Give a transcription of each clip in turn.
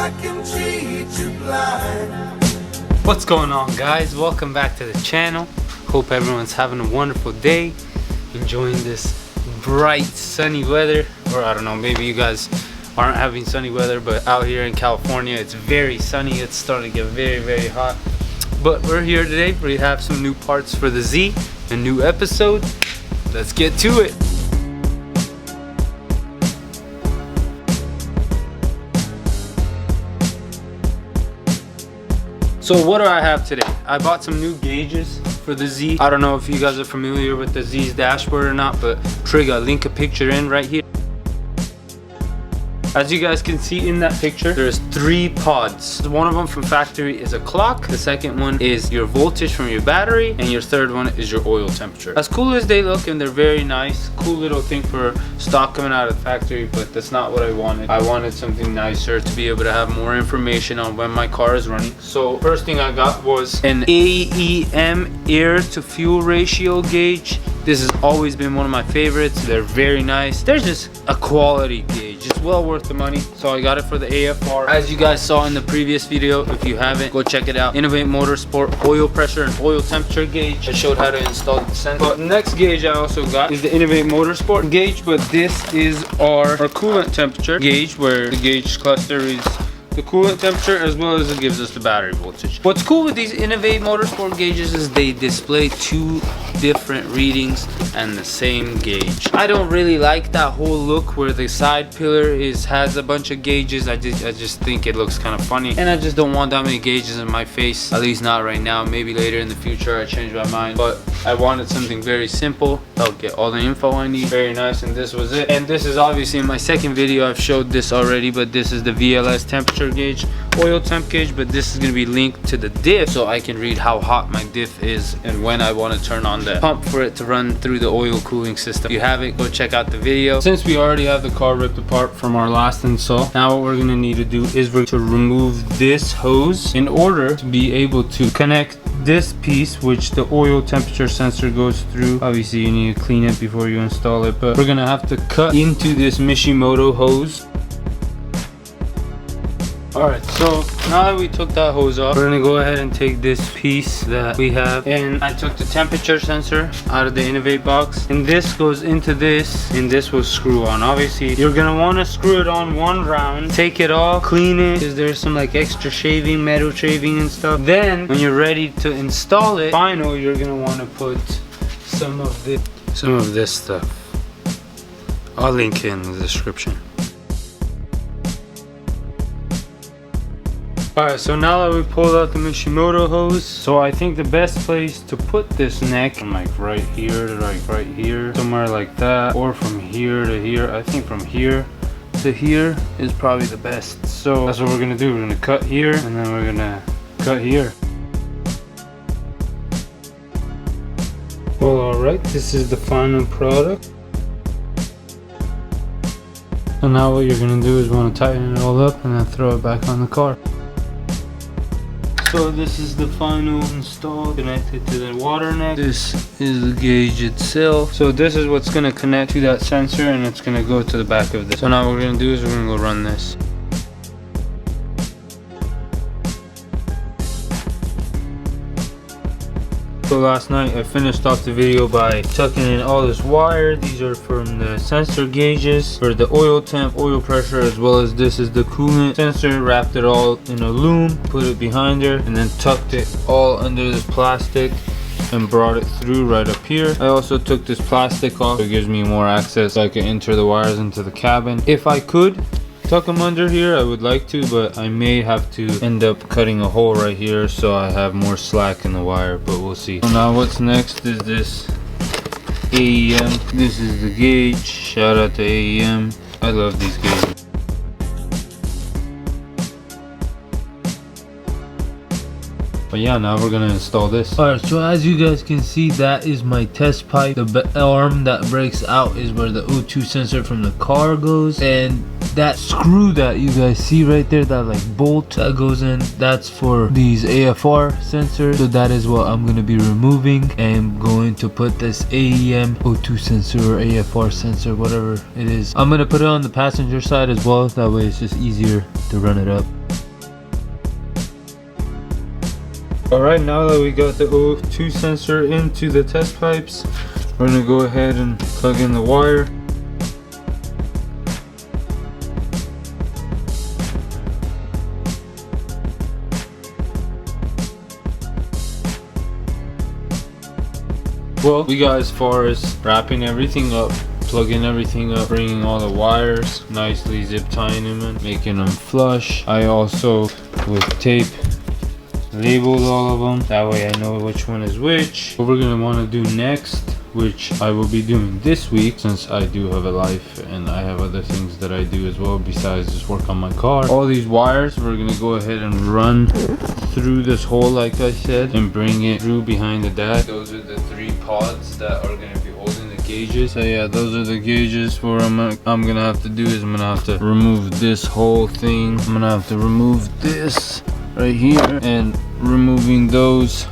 I can treat you blind. What's going on, guys? Welcome back to the channel. Hope everyone's having a wonderful day, enjoying this bright sunny weather. Or I don't know, maybe you guys aren't having sunny weather, but out here in California it's very sunny. It's starting to get very hot, but we're here today. We have some new parts for the Z, a new episode. Let's get to it. So what do I have today? I bought some new gauges for the Z. I don't know if you guys are familiar with the Z's dashboard or not, but Trigga, I'll link a picture in right here. As you guys can see in that picture, there's 3 pods. One of them from factory is a clock. The second one is your voltage from your battery. And your third one is your oil temperature. As cool as they look, and they're very nice. Cool little thing for stock coming out of the factory, but that's not what I wanted. I wanted something nicer to be able to have more information on when my car is running. So first thing I got was an AEM air to fuel ratio gauge. This has always been one of my favorites. They're very nice. They're just a quality gauge. It's well worth the money. So I got it for the AFR. As you guys saw in the previous video, if you haven't, go check it out. Innovate Motorsports oil pressure and oil temperature gauge. I showed how to install the sensor. But the next gauge I also got is the Innovate Motorsports gauge, but this is our coolant temperature gauge, where the gauge cluster is the coolant temperature as well as it gives us the battery voltage. What's cool with these Innovate Motorsport gauges is they display 2 different readings and the same gauge. I don't really like that whole look where the side pillar has a bunch of gauges. I just think it looks kind of funny, and I just don't want that many gauges in my face, at least not right now. Maybe later in the future I change my mind, but I wanted something very simple. I'll get all the info I need. Very nice, and this was it. And this is obviously in my second video. I've showed this already, but this is the VLS temperature gauge, oil temp gauge, but this is going to be linked to the diff so I can read how hot my diff is and when I want to turn on the pump for it to run through the oil cooling system. If you haven't, go check out the video. Since we already have the car ripped apart from our last install, now what we're going to need to do is we're to remove this hose in order to be able to connect this piece, which the oil temperature sensor goes through. Obviously you need to clean it before you install it, but we're going to have to cut into this Mishimoto hose. Alright, so now that we took that hose off, we're gonna go ahead and take this piece that we have, and I took the temperature sensor out of the Innovate box, and this goes into this, and this will screw on. Obviously you're gonna want to screw it on one round, take it off, clean it, because there's some like extra shaving, metal shaving and stuff. Then when you're ready to install it, finally you're gonna want to put some of this stuff. I'll link it in the description. Alright, so now that we pulled out the Mishimoto hose, so I think the best place to put this neck, from like right here to like right here, somewhere like that, or from here to here. I think from here to here is probably the best. So that's what we're gonna do. We're gonna cut here, and then we're gonna cut here. Well, alright, this is the final product. So now what you're gonna do is want to tighten it all up and then throw it back on the car. So this is the final install, connected to the water neck. This is the gauge itself. So this is what's going to connect to that sensor, and it's going to go to the back of this. So now what we're going to do is we're going to go run this. So last night I finished off the video by tucking in all this wire. These are from the sensor gauges for the oil temp, oil pressure, as well as this is the coolant sensor. Wrapped it all in a loom, put it behind her, and then tucked it all under this plastic and brought it through right up here. I also took this plastic off. It gives me more access so I can enter the wires into the cabin. If I could tuck them under here, I would like to, but I may have to end up cutting a hole right here so I have more slack in the wire, but we'll see. So now what's next is this AEM. This is the gauge. Shout out to AEM. I love these gauges. But yeah, now we're gonna install this. Alright, so as you guys can see, that is my test pipe. The arm that breaks out is where the O2 sensor from the car goes, and that screw that you guys see right there, that like bolt that goes in, that's for these AFR sensors. So that is what I'm going to be removing, and going to put this AEM O2 sensor or AFR sensor, whatever it is. I'm going to put it on the passenger side as well, that way it's just easier to run it up. Alright, now that we got the O2 sensor into the test pipes, we're gonna go ahead and plug in the wire. Well, we got as far as wrapping everything up, plugging everything up, bringing all the wires, nicely zip tying them and making them flush. I also, with tape, labeled all of them. That way I know which one is which. What we're gonna want to do next, which I will be doing this week since I do have a life and I have other things that I do as well besides just work on my car. All these wires, we're gonna go ahead and run through this hole like I said and bring it through behind the dash. Those are the 3 pods that are gonna be holding the gauges. So yeah, those are the gauges. What I'm gonna have to do is I'm gonna have to remove this whole thing. I'm gonna have to remove this right here, and removing those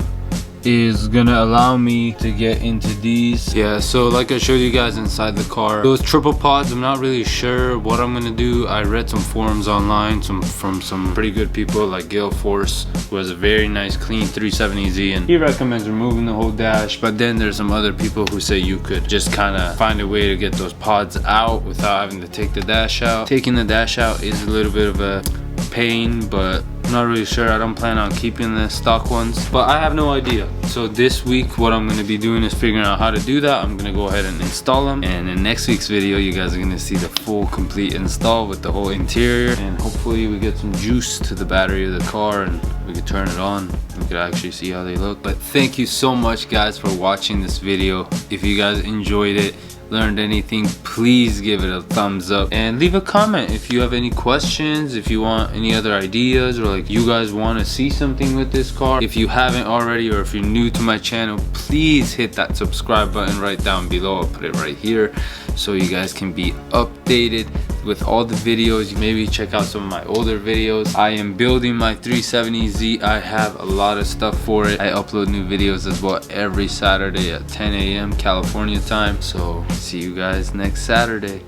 is gonna allow me to get into these. Yeah, so like I showed you guys inside the car, those triple pods, I'm not really sure what I'm gonna do. I read some forums online from some pretty good people like Gale Force, who has a very nice clean 370Z, and he recommends removing the whole dash. But then there's some other people who say you could just kind of find a way to get those pods out without having to take the dash out. Taking the dash out is a little bit of a pain, but I'm not really sure. I don't plan on keeping the stock ones, but I have no idea. So this week what I'm going to be doing is figuring out how to do that. I'm going to go ahead and install them, and in next week's video you guys are going to see the full complete install with the whole interior, and hopefully we get some juice to the battery of the car and we can turn it on. We could actually see how they look. But thank you so much guys for watching this video. If you guys enjoyed it, learned anything, please give it a thumbs up and leave a comment if you have any questions, if you want any other ideas, or like you guys want to see something with this car. If you haven't already, or if you're new to my channel, please hit that subscribe button right down below. I'll put it right here so you guys can be updated with all the videos. Maybe check out some of my older videos. I am building my 370Z. I have a lot of stuff for it. I upload new videos as well every Saturday at 10 a.m. California time. So see you guys next Saturday.